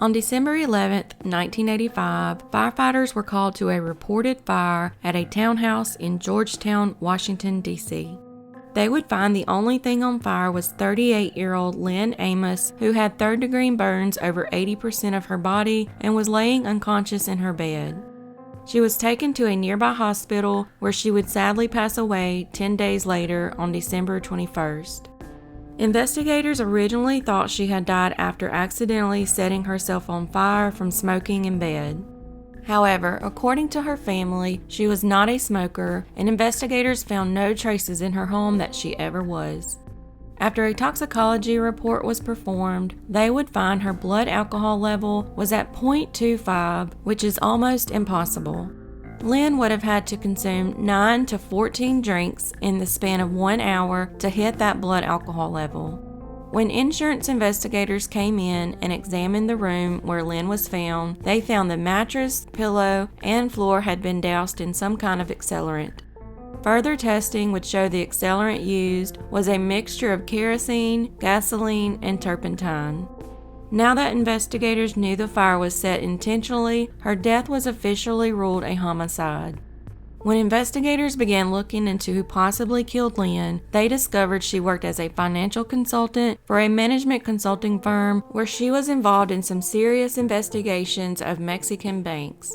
On December 11, 1985, firefighters were called to a reported fire at a townhouse in Georgetown, Washington, D.C. They would find the only thing on fire was 38-year-old Lynn Amos, who had third-degree burns over 80% of her body and was laying unconscious in her bed. She was taken to a nearby hospital where she would sadly pass away 10 days later on December 21st. Investigators originally thought she had died after accidentally setting herself on fire from smoking in bed. However, according to her family, she was not a smoker, and investigators found no traces in her home that she ever was. After a toxicology report was performed, they would find her blood alcohol level was at 0.25, which is almost impossible. Lynn would have had to consume 9 to 14 drinks in the span of 1 hour to hit that blood alcohol level. When insurance investigators came in and examined the room where Lynn was found, they found the mattress, pillow, and floor had been doused in some kind of accelerant. Further testing would show the accelerant used was a mixture of kerosene, gasoline, and turpentine. Now that investigators knew the fire was set intentionally, her death was officially ruled a homicide. When investigators began looking into who possibly killed Lynn, they discovered she worked as a financial consultant for a management consulting firm where she was involved in some serious investigations of Mexican banks.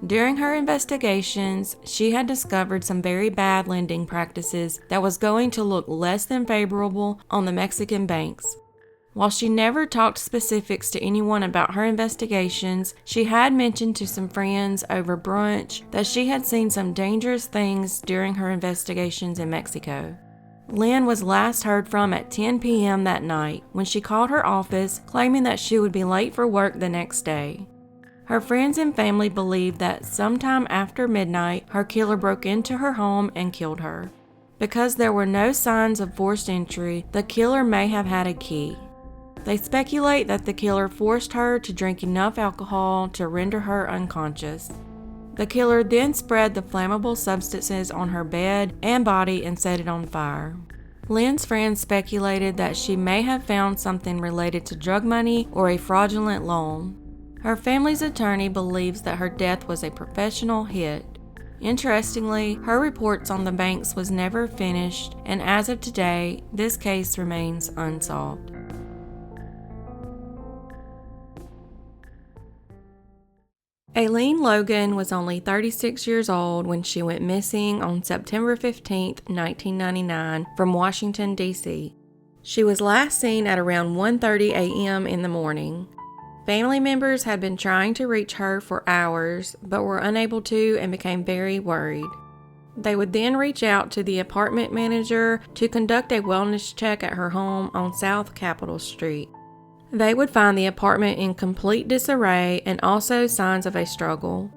During her investigations, she had discovered some very bad lending practices that was going to look less than favorable on the Mexican banks. While she never talked specifics to anyone about her investigations, she had mentioned to some friends over brunch that she had seen some dangerous things during her investigations in Mexico. Lynn was last heard from at 10 p.m. that night when she called her office claiming that she would be late for work the next day. Her friends and family believed that sometime after midnight, her killer broke into her home and killed her. Because there were no signs of forced entry, the killer may have had a key. They speculate that the killer forced her to drink enough alcohol to render her unconscious. The killer then spread the flammable substances on her bed and body and set it on fire. Lynn's friends speculated that she may have found something related to drug money or a fraudulent loan. Her family's attorney believes that her death was a professional hit. Interestingly, her reports on the banks was never finished, and as of today, this case remains unsolved. Allean Logan was only 36 years old when she went missing on September 15, 1999, from Washington, D.C. She was last seen at around 1:30 a.m. in the morning. Family members had been trying to reach her for hours, but were unable to and became very worried. They would then reach out to the apartment manager to conduct a wellness check at her home on South Capitol Street. They would find the apartment in complete disarray and also signs of a struggle.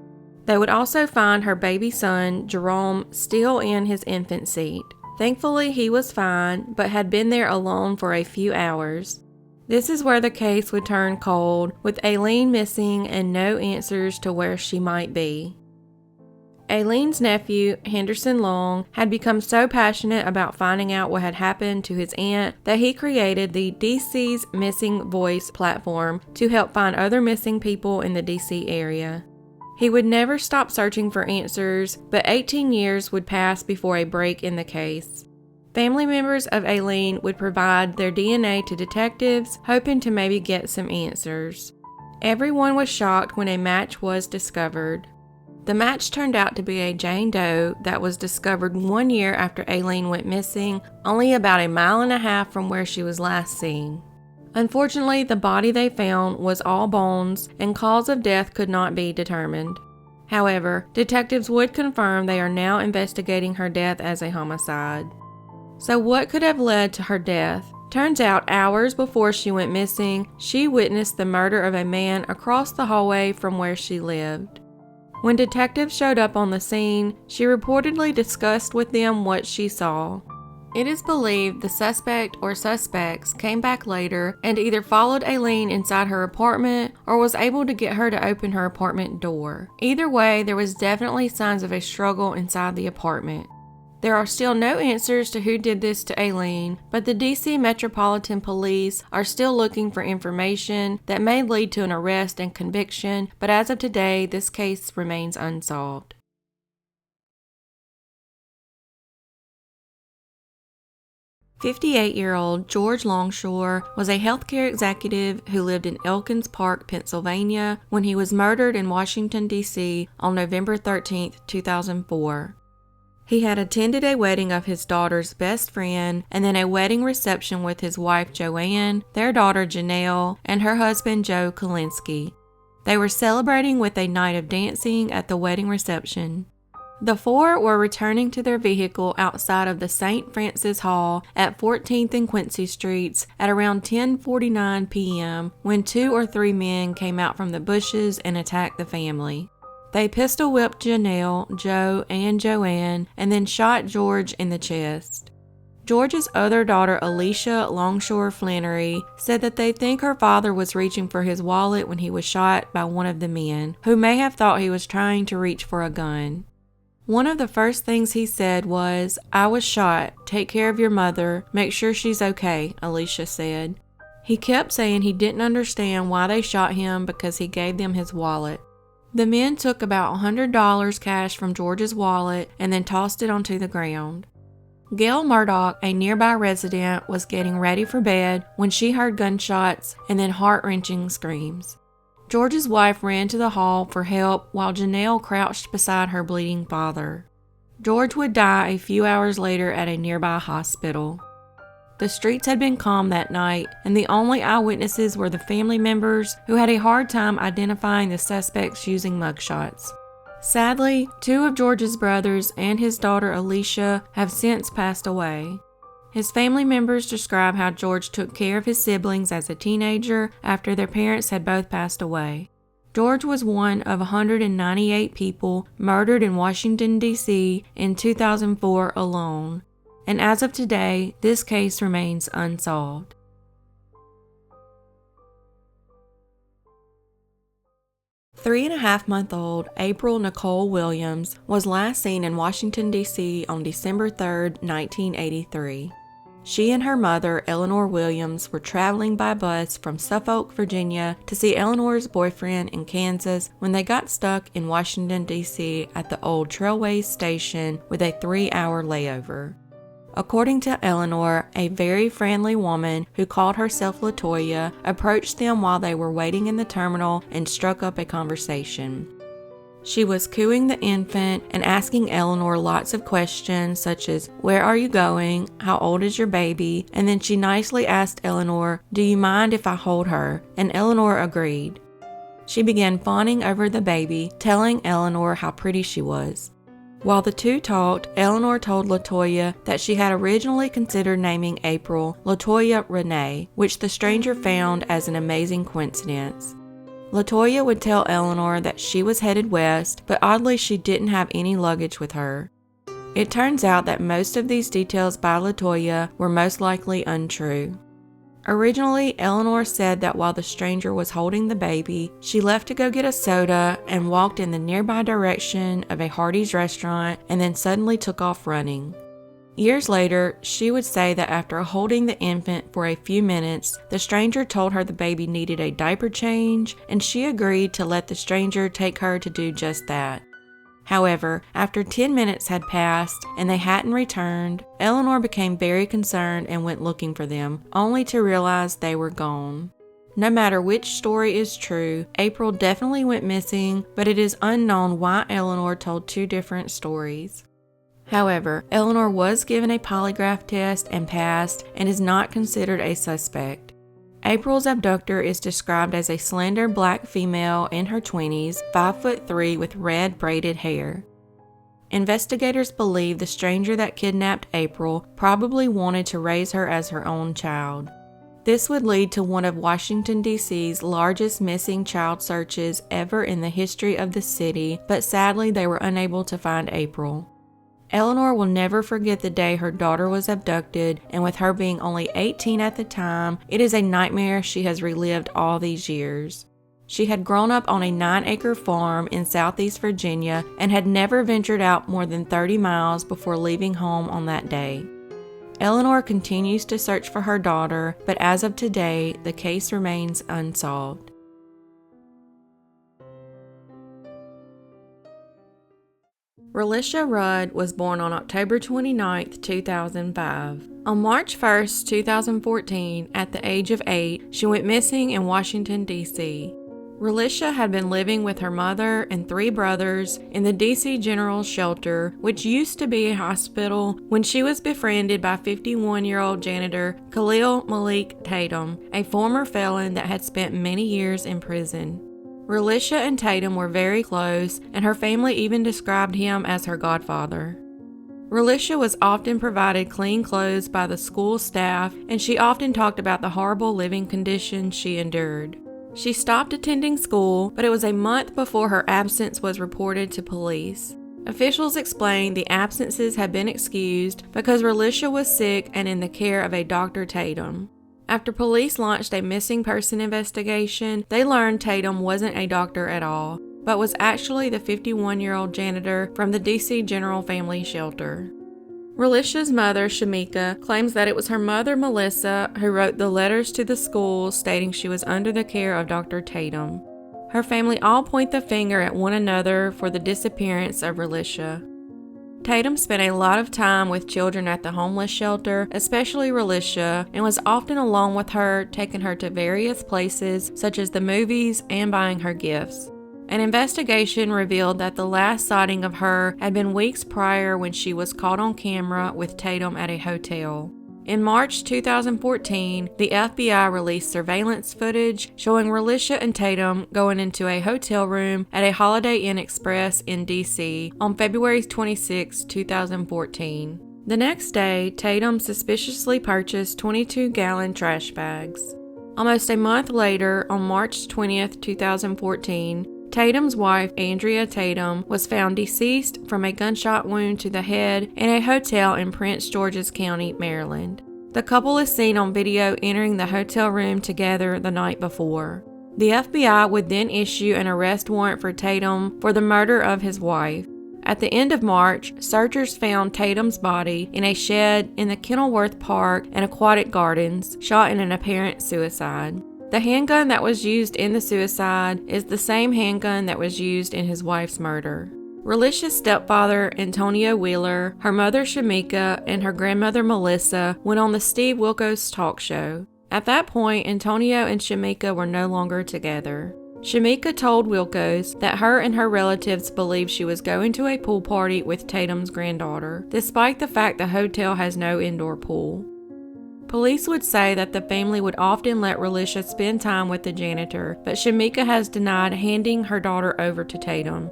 They would also find her baby son, Jerome, still in his infant seat. Thankfully, he was fine, but had been there alone for a few hours. This is where the case would turn cold, with Allean missing and no answers to where she might be. Allean's nephew, Henderson Long, had become so passionate about finding out what had happened to his aunt that he created the DC's Missing Voice platform to help find other missing people in the DC area. He would never stop searching for answers, but 18 years would pass before a break in the case. Family members of Allean would provide their DNA to detectives, hoping to maybe get some answers. Everyone was shocked when a match was discovered. The match turned out to be a Jane Doe that was discovered 1 year after Allean went missing, only about 1.5 miles from where she was last seen. Unfortunately, the body they found was all bones, and cause of death could not be determined. However, detectives would confirm they are now investigating her death as a homicide. So what could have led to her death? Turns out, hours before she went missing, she witnessed the murder of a man across the hallway from where she lived. When detectives showed up on the scene, she reportedly discussed with them what she saw. It is believed the suspect or suspects came back later and either followed Allean inside her apartment or was able to get her to open her apartment door. Either way, there was definitely signs of a struggle inside the apartment. There are still no answers to who did this to Allean, but the D.C. Metropolitan Police are still looking for information that may lead to an arrest and conviction, but as of today, this case remains unsolved. 58-year-old George Longshore was a healthcare executive who lived in Elkins Park, Pennsylvania, when he was murdered in Washington, D.C. on November 13, 2004. He had attended a wedding of his daughter's best friend and then a wedding reception with his wife Joanne, their daughter Janelle, and her husband Joe Kalinsky. They were celebrating with a night of dancing at the wedding reception. The four were returning to their vehicle outside of the St. Francis Hall at 14th and Quincy Streets at around 10:49 p.m. when 2 or 3 men came out from the bushes and attacked the family. They pistol whipped Janelle, Joe, and Joanne, and then shot George in the chest. George's other daughter, Relisha Longshore Flannery, said that they think her father was reaching for his wallet when he was shot by one of the men, who may have thought he was trying to reach for a gun. One of the first things he said was, "I was shot. Take care of your mother. Make sure she's okay," Relisha said. He kept saying he didn't understand why they shot him because he gave them his wallet. The men took about $100 cash from George's wallet and then tossed it onto the ground. Gail Murdoch, a nearby resident, was getting ready for bed when she heard gunshots and then heart-wrenching screams. George's wife ran to the hall for help while Janelle crouched beside her bleeding father. George would die a few hours later at a nearby hospital. The streets had been calm that night, and the only eyewitnesses were the family members who had a hard time identifying the suspects using mugshots. Sadly, 2 of George's brothers and his daughter Relisha have since passed away. His family members describe how George took care of his siblings as a teenager after their parents had both passed away. George was one of 198 people murdered in Washington, D.C. in 2004 alone, and as of today, this case remains unsolved. Three-and-a-half-month-old April Nicole Williams was last seen in Washington, D.C. on December 3, 1983. She and her mother, Eleanor Williams, were traveling by bus from Suffolk, Virginia, to see Eleanor's boyfriend in Kansas when they got stuck in Washington, D.C. at the old Trailways station with a 3-hour layover. According to Eleanor, a very friendly woman who called herself Latoya approached them while they were waiting in the terminal and struck up a conversation. She was cooing the infant and asking Eleanor lots of questions such as, "Where are you going? How old is your baby?" And then she nicely asked Eleanor, "Do you mind if I hold her?" And Eleanor agreed. She began fawning over the baby, telling Eleanor how pretty she was. While the two talked, Eleanor told Latoya that she had originally considered naming April Latoya Renee, which the stranger found as an amazing coincidence. Latoya would tell Eleanor that she was headed west, but oddly she didn't have any luggage with her. It turns out that most of these details by Latoya were most likely untrue. Originally, Eleanor said that while the stranger was holding the baby, she left to go get a soda and walked in the nearby direction of a Hardee's restaurant and then suddenly took off running. Years later, she would say that after holding the infant for a few minutes, the stranger told her the baby needed a diaper change, and she agreed to let the stranger take her to do just that. However, after 10 minutes had passed and they hadn't returned, Eleanor became very concerned and went looking for them, only to realize they were gone. No matter which story is true, April definitely went missing, but it is unknown why Eleanor told 2 different stories. However, Eleanor was given a polygraph test and passed and is not considered a suspect. April's abductor is described as a slender black female in her 20s, 5'3" with red braided hair. Investigators believe the stranger that kidnapped April probably wanted to raise her as her own child. This would lead to one of Washington, D.C.'s largest missing child searches ever in the history of the city, but sadly they were unable to find April. Eleanor will never forget the day her daughter was abducted, and with her being only 18 at the time, it is a nightmare she has relived all these years. She had grown up on a 9-acre farm in Southeast Virginia and had never ventured out more than 30 miles before leaving home on that day. Eleanor continues to search for her daughter, but as of today, the case remains unsolved. Relisha Rudd was born on October 29, 2005. On March 1, 2014, at the age of 8, she went missing in Washington, D.C. Relisha had been living with her mother and 3 brothers in the D.C. General Shelter, which used to be a hospital, when she was befriended by 51-year-old janitor Khalil Malik Tatum, a former felon that had spent many years in prison. Relisha and Tatum were very close, and her family even described him as her godfather. Relisha was often provided clean clothes by the school staff, and she often talked about the horrible living conditions she endured. She stopped attending school, but it was a month before her absence was reported to police. Officials explained the absences had been excused because Relisha was sick and in the care of a Dr. Tatum. After police launched a missing person investigation, they learned Tatum wasn't a doctor at all, but was actually the 51-year-old janitor from the D.C. General Family Shelter. Relisha's mother, Shamika, claims that it was her mother, Melissa, who wrote the letters to the school stating she was under the care of Dr. Tatum. Her family all point the finger at one another for the disappearance of Relisha. Tatum spent a lot of time with children at the homeless shelter, especially Relisha, and was often along with her, taking her to various places such as the movies and buying her gifts. An investigation revealed that the last sighting of her had been weeks prior when she was caught on camera with Tatum at a hotel. In March 2014, the FBI released surveillance footage showing Relisha and Tatum going into a hotel room at a Holiday Inn Express in D.C. on February 26, 2014. The next day, Tatum suspiciously purchased 22-gallon trash bags. Almost a month later, on March 20, 2014, Tatum's wife, Andrea Tatum, was found deceased from a gunshot wound to the head in a hotel in Prince George's County, Maryland. The couple is seen on video entering the hotel room together the night before. The FBI would then issue an arrest warrant for Tatum for the murder of his wife. At the end of March, searchers found Tatum's body in a shed in the Kenilworth Park and Aquatic Gardens, shot in an apparent suicide. The handgun that was used in the suicide is the same handgun that was used in his wife's murder. Relisha's stepfather, Antonio Wheeler, her mother, Shamika, and her grandmother, Melissa, went on the Steve Wilkos talk show. At that point, Antonio and Shamika were no longer together. Shamika told Wilkos that her and her relatives believed she was going to a pool party with Tatum's granddaughter, despite the fact the hotel has no indoor pool. Police would say that the family would often let Relisha spend time with the janitor, but Shamika has denied handing her daughter over to Tatum.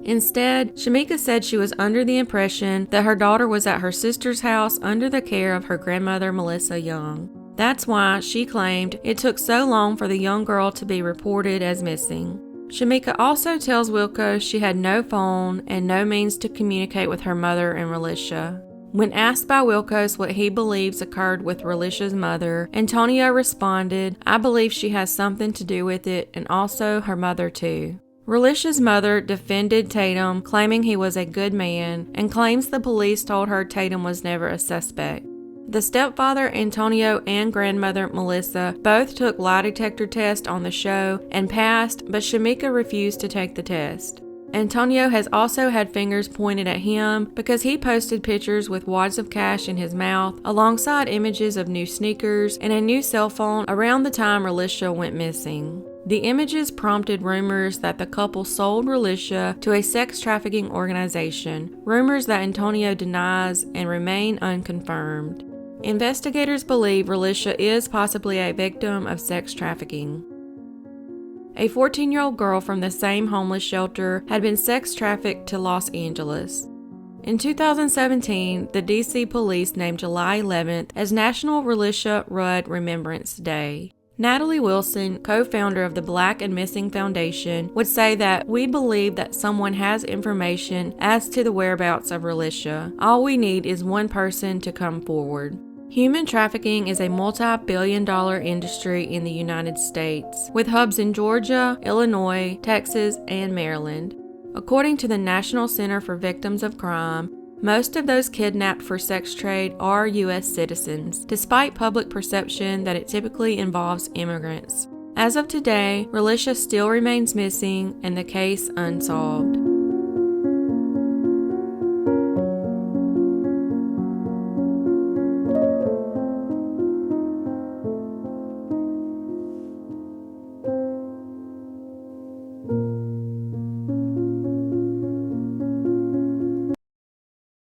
Instead, Shamika said she was under the impression that her daughter was at her sister's house under the care of her grandmother, Melissa Young. That's why, she claimed, it took so long for the young girl to be reported as missing. Shamika also tells Wilkos she had no phone and no means to communicate with her mother and Relisha. When asked by Wilkos what he believes occurred with Relisha's mother, Antonio responded, "I believe she has something to do with it, and also her mother too." Relisha's mother defended Tatum, claiming he was a good man, and claims the police told her Tatum was never a suspect. The stepfather, Antonio, and grandmother, Melissa, both took lie detector tests on the show and passed, but Shamika refused to take the test. Antonio has also had fingers pointed at him because he posted pictures with wads of cash in his mouth alongside images of new sneakers and a new cell phone around the time Relisha went missing. The images prompted rumors that the couple sold Relisha to a sex trafficking organization, rumors that Antonio denies and remain unconfirmed. Investigators believe Relisha is possibly a victim of sex trafficking. A 14-year-old girl from the same homeless shelter had been sex trafficked to Los Angeles. In 2017, the D.C. police named July 11th as National Relisha Rudd Remembrance Day. Natalie Wilson, co-founder of the Black and Missing Foundation, would say that we believe that someone has information as to the whereabouts of Relisha. All we need is one person to come forward. Human trafficking is a multi-billion-dollar industry in the United States, with hubs in Georgia, Illinois, Texas, and Maryland. According to the National Center for Victims of Crime, most of those kidnapped for sex trade are U.S. citizens, despite public perception that it typically involves immigrants. As of today, Relisha still remains missing and the case unsolved.